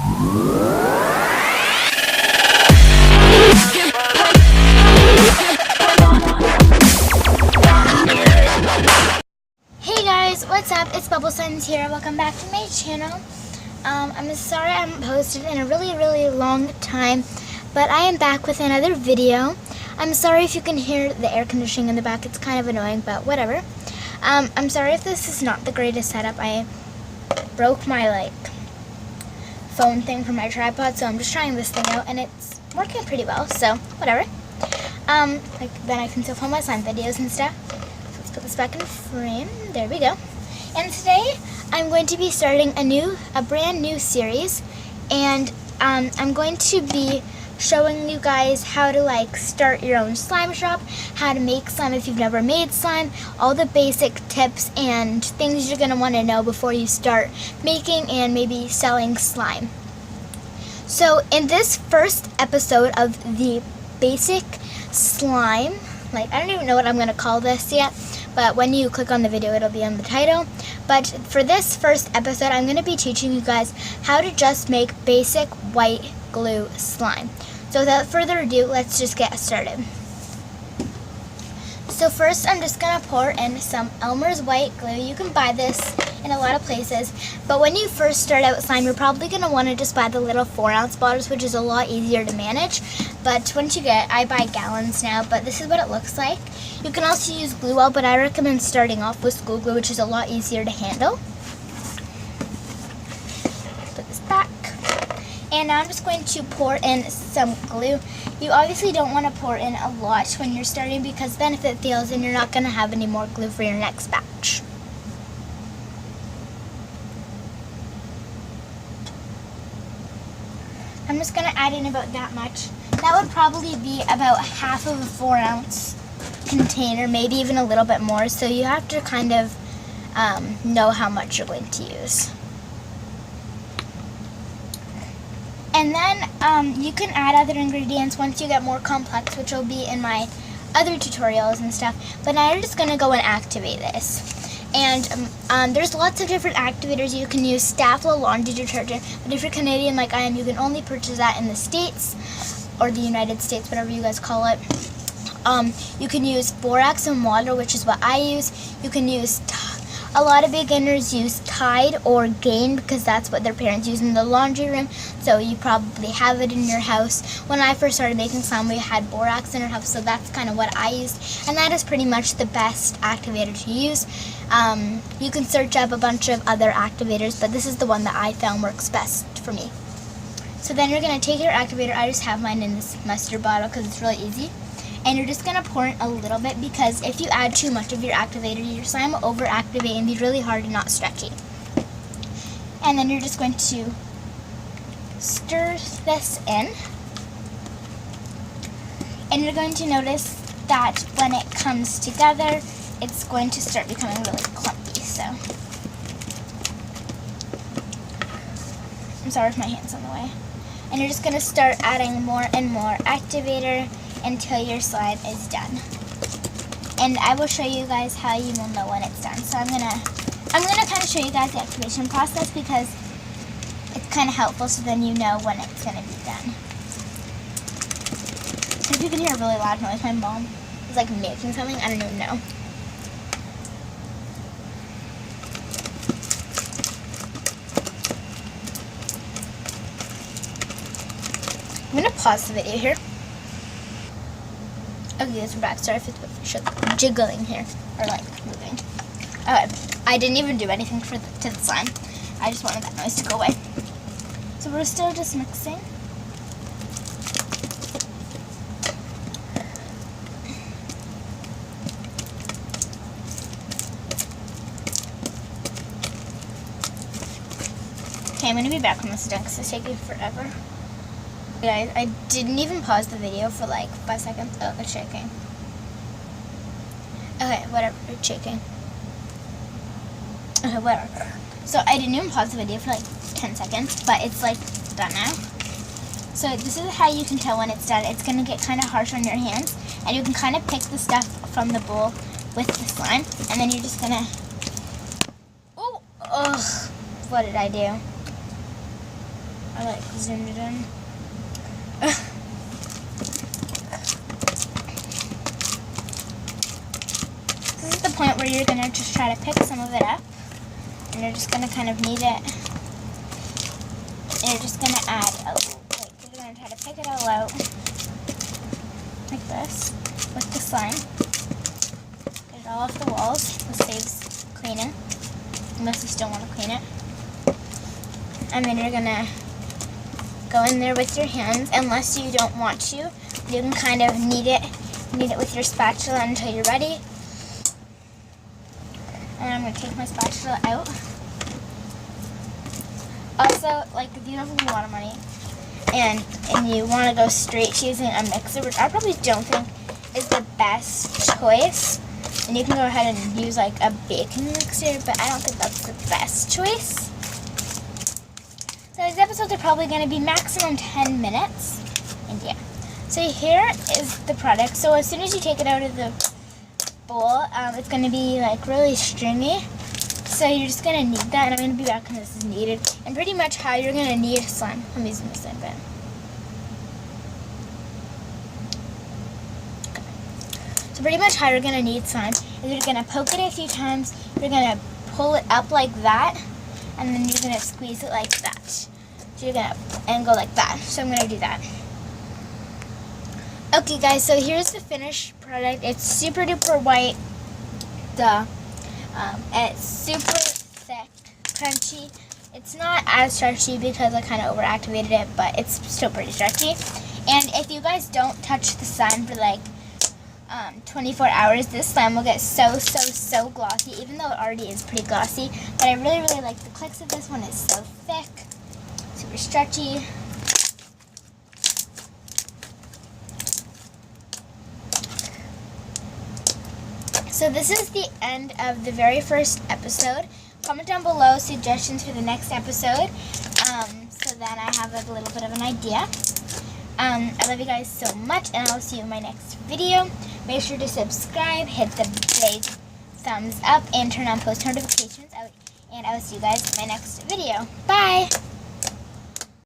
Hey guys, what's up? It's Bubble Suns here. Welcome back to my channel. I'm sorry I haven't posted in a really long time, but I am back with another video. I'm sorry if you can hear the air conditioning in the back. It's kind of annoying, but whatever. I'm sorry if this is not the greatest setup. I broke my phone thing for my tripod, so I'm just trying this thing out, and it's working pretty well. So whatever. Then I can still film my slime videos and stuff. So let's put this back in frame. There we go. And today I'm going to be starting a brand new series, and I'm going to be showing you guys how to start your own slime shop, how to make slime if you've never made slime, all the basic tips and things you're going to want to know before you start making and maybe selling slime. So in this first episode of the basic slime, I don't even know what I'm going to call this yet, but when you click on the video it'll be on the title. But for this first episode I'm going to be teaching you guys how to just make basic white glue slime. So without further ado, let's just get started. So first I'm just going to pour in some Elmer's white glue. You can buy this in a lot of places, but when you first start out with slime you're probably going to want to just buy the little 4-ounce bottles, which is a lot easier to manage. But once I buy gallons now, but this is what it looks like. You can also use glue well, but I recommend starting off with school glue, which is a lot easier to handle. Put this back. And now I'm just going to pour in some glue. You obviously don't want to pour in a lot when you're starting, because then if it fails then you're not going to have any more glue for your next batch. I'm just going to add in about that much. That would probably be about half of a 4-ounce container, maybe even a little bit more, so you have to kind of know how much you're going to use. And then you can add other ingredients once you get more complex, which will be in my other tutorials and stuff. But now you're just going to go and activate this. And there's lots of different activators. You can use Stafla laundry detergent, but if you're Canadian like I am, you can only purchase that in the States, or the United States, whatever you guys call it. You can use borax and water, which is what I use. You can use, a lot of beginners use Tide or Gain because that's what their parents use in the laundry room, so you probably have it in your house. When I first started making slime, we had borax in our house, so that's kind of what I used, and that is pretty much the best activator to use. You can search up a bunch of other activators, but this is the one that I found works best for me. So then you're going to take your activator. I just have mine in this mustard bottle because it's really easy. And you're just going to pour in a little bit, because if you add too much of your activator, your slime will over-activate and be really hard and not stretchy. And then you're just going to stir this in. And you're going to notice that when it comes together, it's going to start becoming really clumpy. So I'm sorry if my hand's on the way. And you're just going to start adding more and more activator until your slime is done. And I will show you guys how you will know when it's done. So I'm gonna kind of show you guys the activation process, because it's kind of helpful, so then you know when it's gonna be done. So if you can hear a really loud noise, my mom is making something, I don't even know. I'm gonna pause the video here. Okay, guys, we're back. Sorry if it's jiggling here, or moving. Okay, I didn't even do anything to the slime. I just wanted that noise to go away. So we're still just mixing. Okay, I'm gonna be back when this is done because it's taking forever. Guys, I didn't even pause the video for 5 seconds. Oh, it's shaking. Okay, whatever, it's shaking. Okay, whatever. So I didn't even pause the video for 10 seconds, but it's done now. So this is how you can tell when it's done. It's gonna get kind of harsh on your hands, and you can kind of pick the stuff from the bowl with the slime, and then you're just gonna, oh, ugh, what did I do? I like zoomed it in. This is the point where you're gonna just try to pick some of it up, and you're just gonna kind of knead it. And you're just gonna add you're gonna try to pick it all out like this with the slime. Get it all off the walls. This saves cleaning, unless you still want to clean it. And then you're gonna go in there with your hands. Unless you don't want to, you can kind of knead it with your spatula until you're ready. And I'm gonna take my spatula out. Also, like if you have a lot of money and you want to go straight to using a mixer, which I probably don't think is the best choice, and you can go ahead and use like a baking mixer, but I don't think that's the best choice. So these episodes are probably going to be maximum 10 minutes, and yeah. So here is the product. So as soon as you take it out of the bowl, it's going to be like really stringy. So you're just going to knead that, and I'm going to be back when this is kneaded. And pretty much how you're going to knead slime. I'm using the slime pen. Okay. So pretty much how you're going to knead slime is you're going to poke it a few times, you're going to pull it up like that, and then you're going to squeeze it like that. So you're going to and go like that. So I'm going to do that. Okay guys, so here's the finished product. It's super duper white. It's super thick, crunchy. It's not as stretchy because I kind of overactivated it, but it's still pretty stretchy. And if you guys don't touch the slime for like 24 hours, this slime will get so glossy, even though it already is pretty glossy. But I really like the clicks of this one. It's so thick, super stretchy. So this is the end of the very first episode. Comment down below suggestions for the next episode, so that I have a little bit of an idea. I love you guys so much, and I'll see you in my next video. Make sure to subscribe, hit the big thumbs up, and turn on post notifications. And I will see you guys in my next video. Bye!